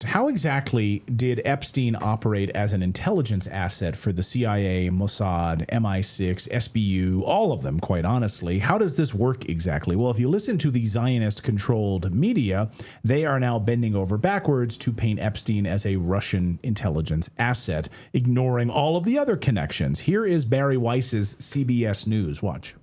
How exactly did Epstein operate as an intelligence asset for the CIA, Mossad, MI6, SBU, all of them, quite honestly? How does this work exactly? Well, if you listen to the Zionist-controlled media, they are now bending over backwards to paint Epstein as a Russian intelligence asset, ignoring all of the other connections. Here is Barry Weiss's CBS News. Watch.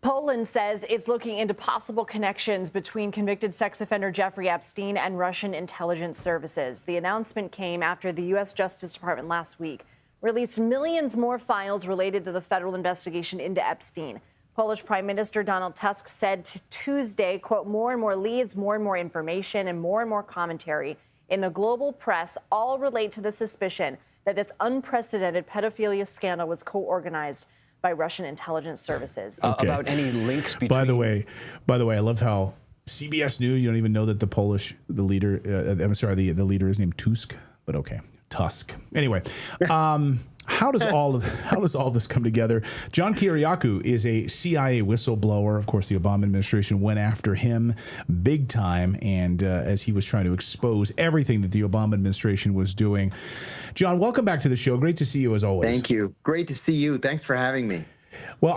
Poland says it's looking into possible connections between convicted sex offender Jeffrey Epstein and Russian intelligence services. The announcement came after the U.S. Justice Department last week released millions more files related to the federal investigation into Epstein. Polish Prime Minister Donald Tusk said Tuesday, quote, more and more leads, more and more information, and more commentary in the global press all relate to the suspicion that this unprecedented pedophilia scandal was co-organized by Russian intelligence services. Okay. About any links between... By the way, I love how CBS News, you don't even know that the leader is named Tusk, but okay, Tusk. Anyway, how does all this come together? John Kiriakou is a CIA whistleblower. Of course, the Obama administration went after him big time, and as he was trying to expose everything that the Obama administration was doing. John, welcome back to the show. Great to see you as always. Thank you. Great to see you. Thanks for having me. Well,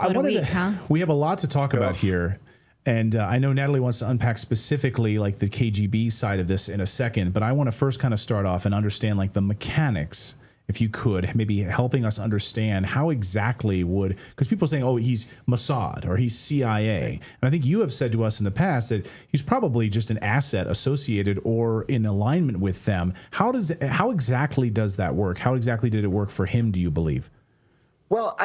we have a lot to talk about here. And I know Natali wants to unpack specifically like the KGB side of this in a second, but I want to first kind of start off and understand like the mechanics, if you could, maybe helping us understand how exactly because people are saying, oh, he's Mossad or he's CIA. And I think you have said to us in the past that he's probably just an asset associated or in alignment with them. How exactly does that work? How exactly did it work for him, do you believe? Well,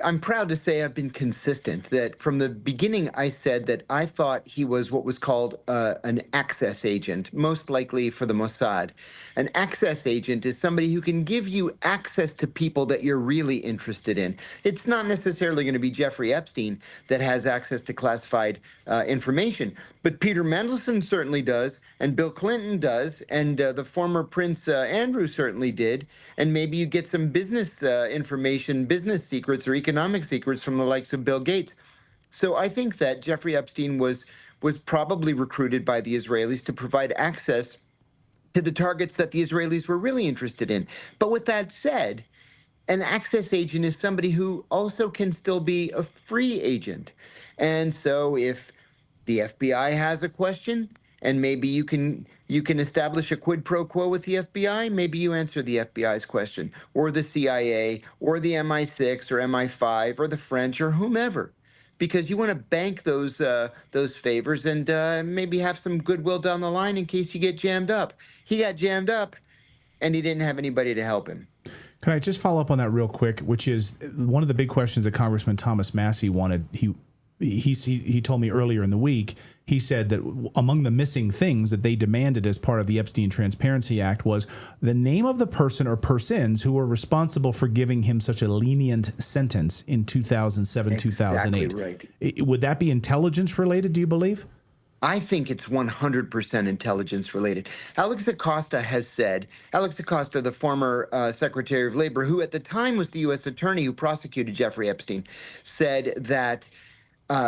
I'm proud to say I've been consistent that from the beginning I said that I thought he was what was called an access agent, most likely for the Mossad. An access agent is somebody who can give you access to people that you're really interested in. It's not necessarily going to be Jeffrey Epstein that has access to classified information, but Peter Mandelson certainly does, and Bill Clinton does, and the former Prince Andrew certainly did, and maybe you get some business information, business secrets or economic secrets from the likes of Bill Gates. So I think that Jeffrey Epstein was probably recruited by the Israelis to provide access to the targets that the Israelis were really interested in. But with that said, an access agent is somebody who also can still be a free agent. And so if the FBI has a question, and maybe you can establish a quid pro quo with the FBI, maybe you answer the FBI's question, or the CIA, or the MI6, or MI5, or the French, or whomever, because you want to bank those favors and maybe have some goodwill down the line in case you get jammed up. He got jammed up, and he didn't have anybody to help him. Can I just follow up on that real quick, which is one of the big questions that Congressman Thomas Massie wanted. He told me earlier in the week, he said that among the missing things that they demanded as part of the Epstein Transparency Act was the name of the person or persons who were responsible for giving him such a lenient sentence in 2007, 2008. Right. Would that be intelligence related, do you believe? I think it's 100% intelligence related. Alex Acosta has said, Alex Acosta, the former Secretary of Labor, who at the time was the U.S. attorney who prosecuted Jeffrey Epstein, said that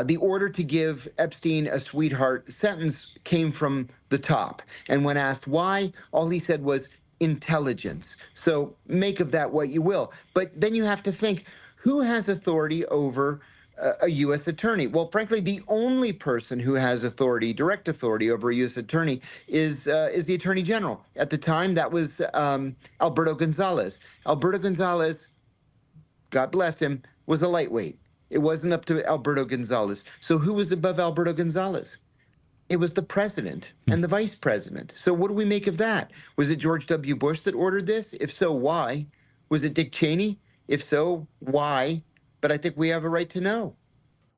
the order to give Epstein a sweetheart sentence came from the top. And when asked why, all he said was intelligence. So make of that what you will. But then you have to think, who has authority over a U.S. attorney? Well, frankly, the only person who has authority, direct authority over a U.S. attorney is the Attorney General. At the time, that was Alberto Gonzales. Alberto Gonzales, God bless him, was a lightweight. It wasn't up to Alberto Gonzales. So who was above Alberto Gonzales? It was the president and the vice president. So what do we make of that? Was it George W. Bush that ordered this? If so, why? Was it Dick Cheney? If so, why? But I think we have a right to know.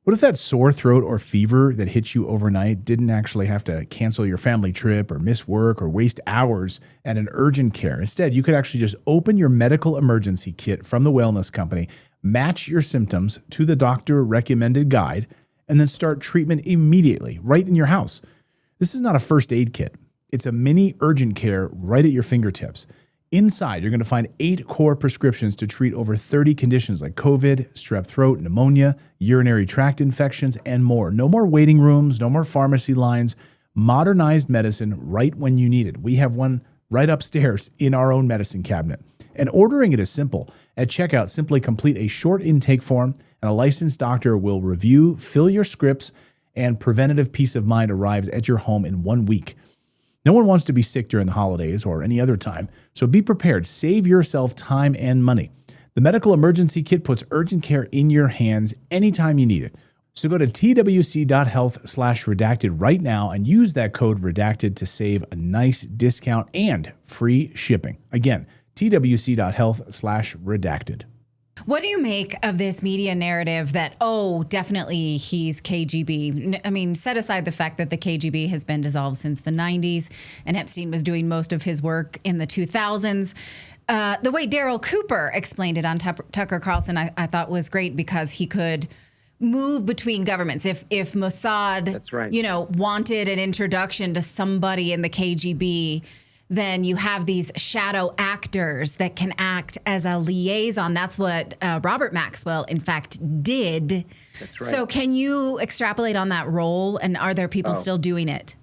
What if that sore throat or fever that hits you overnight didn't actually have to cancel your family trip or miss work or waste hours at an urgent care? Instead, you could actually just open your medical emergency kit from the wellness company, match your symptoms to the doctor recommended guide, and then start treatment immediately right in your house. This is not a first aid kit. It's a mini urgent care right at your fingertips. Inside, you're going to find 8 core prescriptions to treat over 30 conditions like COVID, strep throat, pneumonia, urinary tract infections, and more. No more waiting rooms, no more pharmacy lines. Modernized medicine right when you need it. We have one right upstairs in our own medicine cabinet. And ordering it is simple. At checkout, simply complete a short intake form, and a licensed doctor will review, fill your scripts, and preventative peace of mind arrives at your home in 1 week. No one wants to be sick during the holidays or any other time, so be prepared. Save yourself time and money. The Medical Emergency Kit puts urgent care in your hands anytime you need it. So go to twc.health/redacted right now and use that code redacted to save a nice discount and free shipping. Again, twc.health/redacted. What do you make of this media narrative that, oh, definitely he's KGB? I mean, set aside the fact that the KGB has been dissolved since the 90s and Epstein was doing most of his work in the 2000s. The way Daryl Cooper explained it on Tucker Carlson, I thought was great because he could move between governments. If Mossad, That's right. Wanted an introduction to somebody in the KGB, then you have these shadow actors that can act as a liaison. That's what Robert Maxwell, in fact, did. That's right. So can you extrapolate on that role, and are there people still doing it?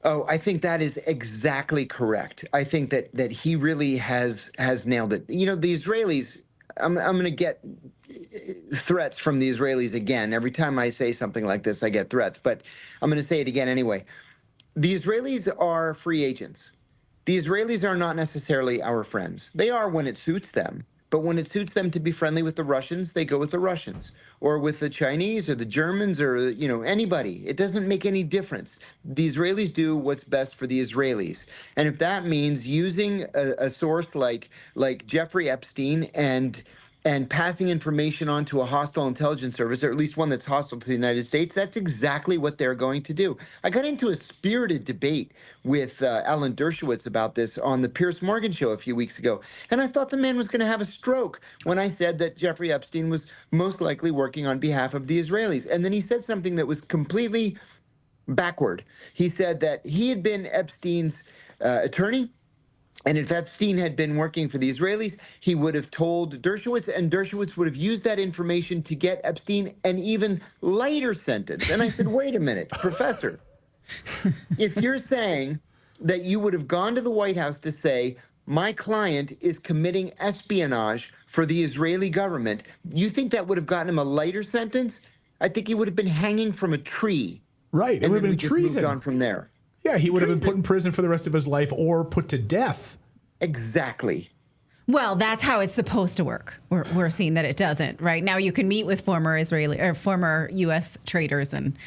Oh, I think that is exactly correct. I think that he really has nailed it. The Israelis, I'm going to get threats from the Israelis again. Every time I say something like this, I get threats, but I'm going to say it again anyway. The Israelis are free agents. The Israelis are not necessarily our friends. They are when it suits them. But when it suits them to be friendly with the Russians, they go with the Russians, or with the Chinese or the Germans or, anybody. It doesn't make any difference. The Israelis do what's best for the Israelis. And if that means using a source like Jeffrey Epstein and passing information on to a hostile intelligence service, or at least one that's hostile to the United States, that's exactly what they're going to do. I got into a spirited debate with Alan Dershowitz about this on the Piers Morgan show a few weeks ago, and I thought the man was going to have a stroke when I said that Jeffrey Epstein was most likely working on behalf of the Israelis. And then he said something that was completely backward. He said that he had been Epstein's attorney, and if Epstein had been working for the Israelis, he would have told Dershowitz, and Dershowitz would have used that information to get Epstein an even lighter sentence. And I said, wait a minute, Professor, if you're saying that you would have gone to the White House to say, my client is committing espionage for the Israeli government, you think that would have gotten him a lighter sentence? I think he would have been hanging from a tree. Right. It would have been treason. Moved on from there. Yeah, he would have been put in prison for the rest of his life or put to death. Exactly. Well, that's how it's supposed to work. We're seeing that it doesn't. Right now, you can meet with former U.S. traders, and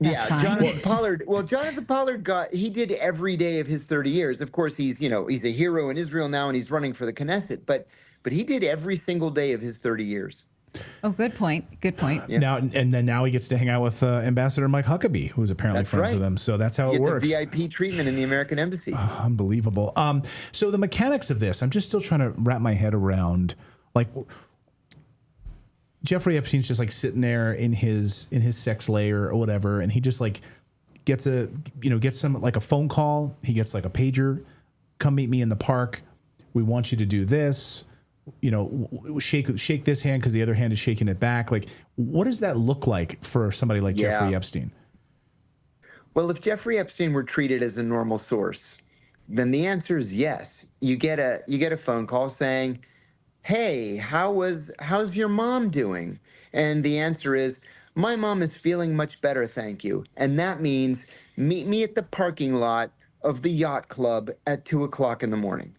that's fine. Jonathan Pollard. Well, Jonathan Pollard he did every day of his 30 years. Of course, he's a hero in Israel now, and he's running for the Knesset. But he did every single day of his 30 years. Oh, good point. Good point. Yeah. Now he gets to hang out with Ambassador Mike Huckabee, who's apparently friends with him. So that's how it works. The VIP treatment in the American embassy. Unbelievable. So the mechanics of this, I'm just still trying to wrap my head around. Like, Jeffrey Epstein's just like sitting there in his sex lair or whatever, and he just like gets some like a phone call. He gets like a pager. Come meet me in the park. We want you to do this. Shake this hand because the other hand is shaking it back. Like, what does that look like for somebody like Jeffrey Epstein? Well, if Jeffrey Epstein were treated as a normal source, then the answer is yes. You get a phone call saying, "Hey, how's your mom doing?" And the answer is, "My mom is feeling much better, thank you." And that means meet me at the parking lot of the yacht club at 2:00 in the morning.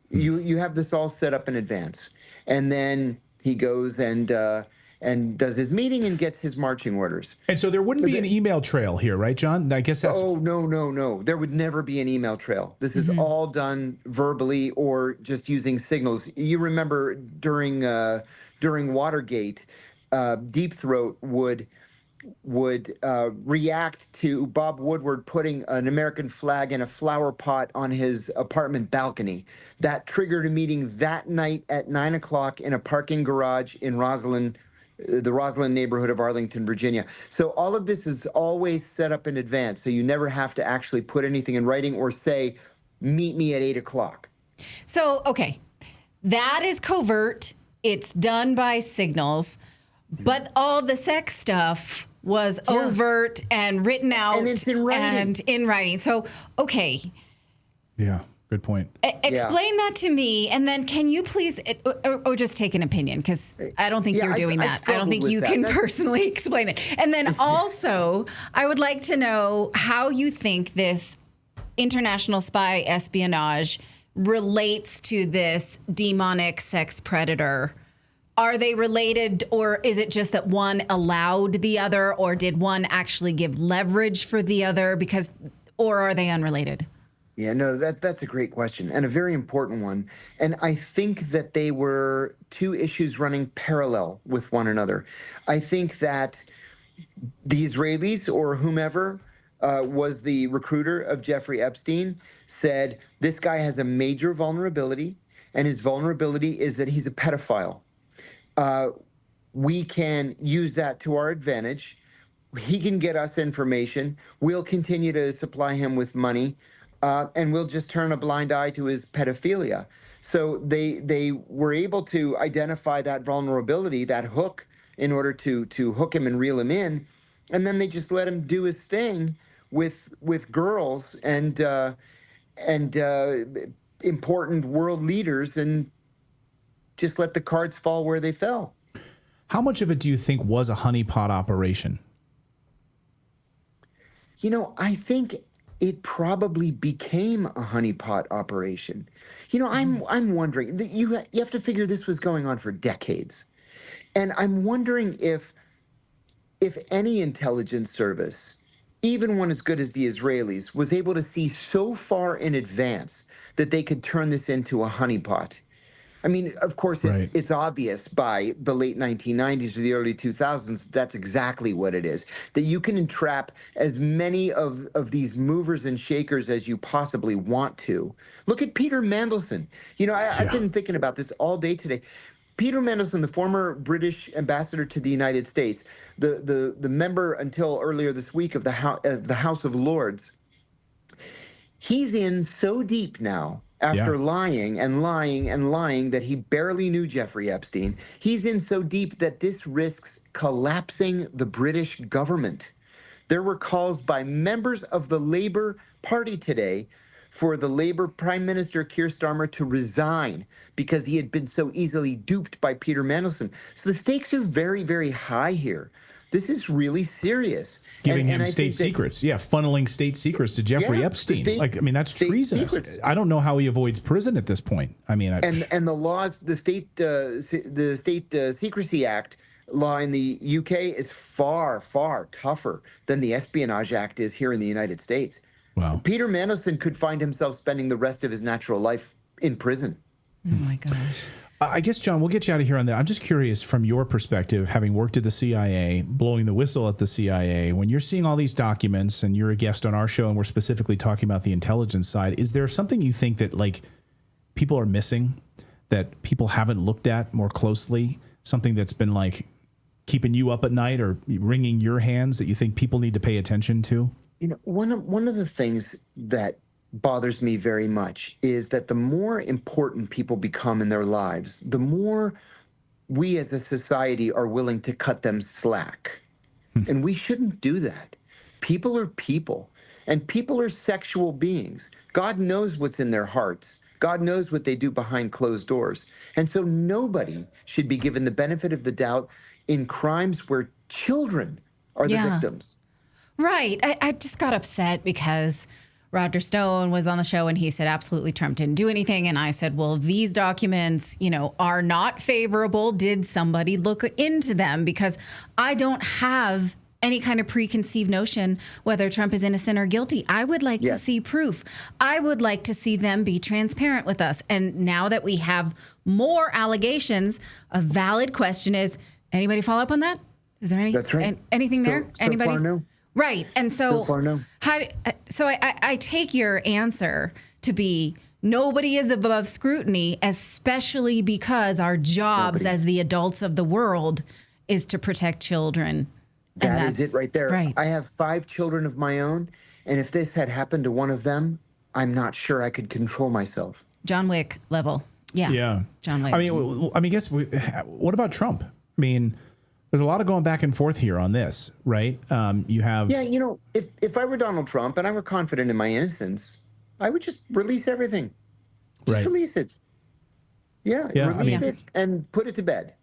You have this all set up in advance, and then he goes and does his meeting and gets his marching orders. And so there wouldn't be an email trail here, right, John? I guess that's. Oh, no. There would never be an email trail. This is all done verbally or just using signals. You remember during Watergate, Deep Throat would react to Bob Woodward putting an American flag in a flower pot on his apartment balcony. That triggered a meeting that night at 9:00 in a parking garage in the Roslyn neighborhood of Arlington, Virginia. So all of this is always set up in advance. So you never have to actually put anything in writing or say, meet me at 8:00. So, okay, that is covert. It's done by signals. But all the sex stuff, was overt and written out And it's in writing. and in writing. So, okay. Yeah, good point. Explain that to me, and then can you please, or just take an opinion, because I don't think you're doing that. I don't think you can personally explain it. And then also, I would like to know how you think this international spy espionage relates to this demonic sex predator. Are they related, or is it just that one allowed the other, or did one actually give leverage for the other? Or are they unrelated? Yeah, no, that's a great question and a very important one. And I think that they were two issues running parallel with one another. I think that the Israelis or whomever was the recruiter of Jeffrey Epstein said, this guy has a major vulnerability, and his vulnerability is that he's a pedophile. We can use that to our advantage. He can get us information. We'll continue to supply him with money, and we'll just turn a blind eye to his pedophilia. So they were able to identify that vulnerability, that hook, in order to hook him and reel him in, and then they just let him do his thing with girls and important world leaders, and just let the cards fall where they fell. How much of it do you think was a honeypot operation? You know, I think it probably became a honeypot operation. You know, I'm wondering, you have to figure this was going on for decades. And I'm wondering if any intelligence service, even one as good as the Israelis, was able to see so far in advance that they could turn this into a honeypot. I mean, of course, it's obvious by the late 1990s or the early 2000s, that's exactly what it is, that you can entrap as many of these movers and shakers as you possibly want to. Look at Peter Mandelson. You know, I've been thinking about this all day today. Peter Mandelson, the former British ambassador to the United States, the member until earlier this week of the House of Lords, he's in so deep now after lying and lying and lying that he barely knew Jeffrey Epstein. He's in so deep that this risks collapsing the British government. There were calls by members of the Labour Party today for the Labour Prime Minister Keir Starmer to resign because he had been so easily duped by Peter Mandelson. So the stakes are very, very high here. This is really serious. Giving him state secrets. Funneling state secrets to Jeffrey Epstein. That's treasonous. Secrets. I don't know how he avoids prison at this point. I mean, and the laws, the State Secrecy Act law in the UK is far, far tougher than the Espionage Act is here in the United States. Wow. Peter Mandelson could find himself spending the rest of his natural life in prison. Oh my gosh. I guess, John, we'll get you out of here on that. I'm just curious, from your perspective, having worked at the CIA, blowing the whistle at the CIA, when you're seeing all these documents and you're a guest on our show and we're specifically talking about the intelligence side, is there something you think that, like, people are missing, that people haven't looked at more closely, something that's been, like, keeping you up at night or wringing your hands that you think people need to pay attention to? You know, one of the things that bothers me very much is that the more important people become in their lives, the more we as a society are willing to cut them slack. And we shouldn't do that. People are people, and people are sexual beings. God knows what's in their hearts. God knows what they do behind closed doors. And so nobody should be given the benefit of the doubt in crimes where children are the victims. Right. I just got upset because Roger Stone was on the show and he said, absolutely, Trump didn't do anything. And I said, well, these documents, are not favorable. Did somebody look into them? Because I don't have any kind of preconceived notion whether Trump is innocent or guilty. I would like to see proof. I would like to see them be transparent with us. And now that we have more allegations, a valid question is, anybody follow up on that? Is there anything there? Anybody? So far, no. Right. And so, far, no. I take your answer to be nobody is above scrutiny, especially because our jobs as the adults of the world is to protect children. That is it right there. Right. I have 5 children of my own, and if this had happened to one of them, I'm not sure I could control myself. John Wick level. Yeah. Yeah. John Wick. I mean, what about Trump? I mean, There's a lot of going back and forth here on this, right? You have... Yeah, you know, if I were Donald Trump and I were confident in my innocence, I would just release everything. Just release it. Yeah, release it and put it to bed.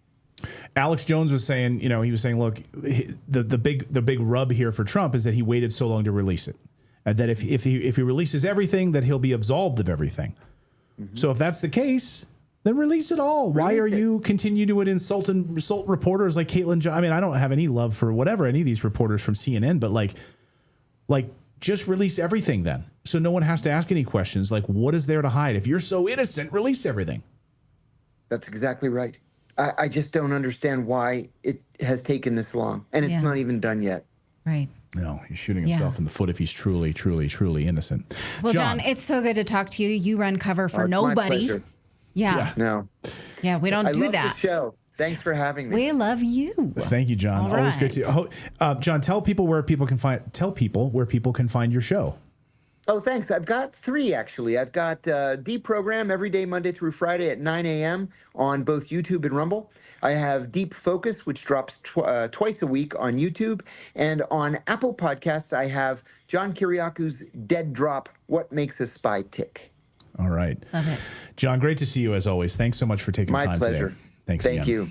Alex Jones was saying, you know, he was saying, look, the big rub here for Trump is that he waited so long to release it. And that if he releases everything, that he'll be absolved of everything. Mm-hmm. So if that's the case, then release it all. Why are you continue to insult reporters like Caitlin? I mean, I don't have any love for whatever any of these reporters from CNN, but like just release everything then, so no one has to ask any questions. Like, what is there to hide? If you're so innocent, release everything. That's exactly right. I just don't understand why it has taken this long, and it's not even done yet. Right. No, he's shooting himself in the foot if he's truly, truly, truly innocent. Well, John, it's so good to talk to you. You run cover for nobody. My pleasure. Yeah. No. Yeah, we don't do love that. The show. Thanks for having me. We love you. Thank you, John. All Always right. great to. John, tell people where people can find your show. Oh, thanks. I've got 3, actually. I've got Deep Program every day, Monday through Friday at 9 a.m. on both YouTube and Rumble. I have Deep Focus, which drops twice a week on YouTube. And on Apple Podcasts, I have John Kiriakou's Dead Drop, What Makes a Spy Tick. All right. Love it. John, great to see you as always. Thanks so much for taking time today. My pleasure. Thanks Thank again. you.